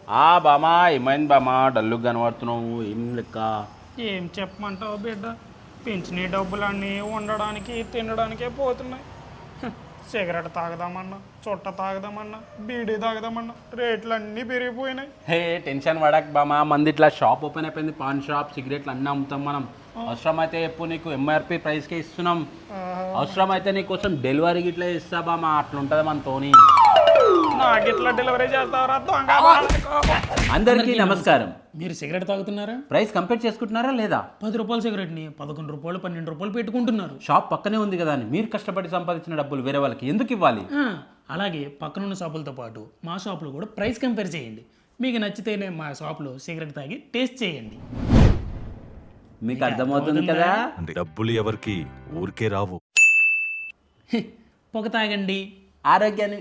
బామా ఏమైంది బామా డల్లుగా కనబడుతున్నావు ఏం లెక్క? ఏం చెప్పమంటావు బిడ్డ, పెంచిన డబ్బులన్నీ ఉండడానికి తినడానికే పోతున్నాయి. సిగరెట్ తాగదామన్నా, చుట్ట తాగదామన్నా, బీడీ తాగదామన్నా రేట్లు అన్నీ పెరిగిపోయినాయి. హే టెన్షన్ పడక బామా, మంది ఇట్లా షాప్ ఓపెన్ అయిపోయింది, పాన్ షాప్, సిగరెట్లు అన్నీ అమ్ముతాం మనం. అవసరమైతే ఎప్పుడు నీకు ఎంఆర్పి ప్రైస్కే ఇస్తున్నాం. అవసరమైతే నీకోసం డెలివరీ ఇట్లా ఇస్తా బామా, అట్లా ఉంటుంది మనతోని. నాకు ఇట్లా డెలివరీ చేస్తావరా దొంగ? అందరికీ నమస్కారం. మీరు సిగరెట్ తాగుతున్నారా? ప్రైస్ కంపేర్ చేసుకుంటున్నారా లేదా? 10 రూపాయల సిగరెట్ని 11 రూపాయలు 12 రూపాయలు పెట్టుకుంటున్నారు. షాప్ పక్కనే ఉంది కదా అని మీరు కష్టపడి సంపాదించిన డబ్బులు వేరే వాళ్ళకి ఎందుకు ఇవ్వాలి? అలాగే పక్కనున్న షాపులతో పాటు మా షాపులో కూడా ప్రైస్ కంపేర్ చేయండి. మీకు నచ్చితేనే మా షాపులో సిగరెట్ తాగి టేస్ట్ చేయండి. మీకు అర్థమవుతుంది కదా? డబ్బులు ఎవరికి ఊరికే రావు. పొగ తాగండి, ఆరోగ్యాన్ని